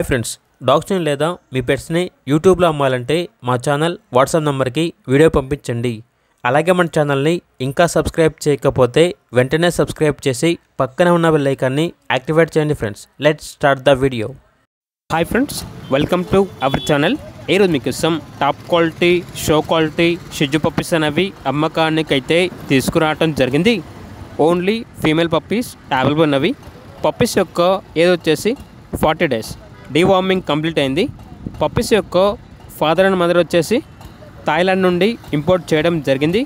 Hi friends, డాగ్స్ని లేదా మీ పెట్స్ని యూట్యూబ్లో అమ్మాలంటే మా ఛానల్ వాట్సాప్ నెంబర్కి వీడియో పంపించండి. అలాగే మన ఛానల్ని ఇంకా సబ్స్క్రైబ్ చేయకపోతే వెంటనే సబ్స్క్రైబ్ చేసి పక్కనే ఉన్న బెల్ ఐకాన్ని యాక్టివేట్ చేయండి. Friends, let's start the video. Hi friends, welcome to our channel. ఈరోజు మీకోసం టాప్ క్వాలిటీ షో క్వాలిటీ షిజు పప్పీస్ అనేవి అమ్మకానికి అయితే తీసుకురావడం జరిగింది. ఓన్లీ ఫీమేల్ పప్పీస్ అవైలబుల్ ఉన్నవి. పప్పీస్ యొక్క ఏజ్ వచ్చేసి 40 days. డీవార్మింగ్ కంప్లీట్ అయింది. పప్పీస్ యొక్క ఫాదర్ అండ్ మదర్ వచ్చేసి థాయిలాండ్ నుండి ఇంపోర్ట్ చేయడం జరిగింది.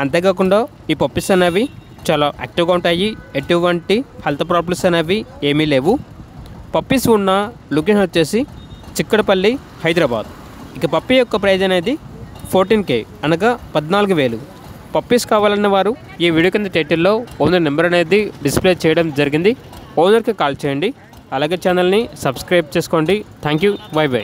అంతేకాకుండా ఈ పప్పీస్ అనేవి చాలా యాక్టివ్గా ఉంటాయి. ఎటువంటి హెల్త్ ప్రాబ్లమ్స్ అనేవి ఏమీ లేవు. పప్పీస్ ఉన్న లొకేషన్ వచ్చేసి చిక్కడపల్లి, హైదరాబాద్. ఇక పప్పీ యొక్క ప్రైజ్ అనేది 14K అనగా 14,000. పప్పీస్ కావాలన్న వారు ఈ వీడియో కింద టైటిల్లో ఓనర్ నెంబర్ అనేది డిస్ప్లే చేయడం జరిగింది. ఓనర్కి కాల్ చేయండి. అలాగే ఛానల్ని సబ్స్క్రైబ్ చేసుకోండి. Thank you. By by.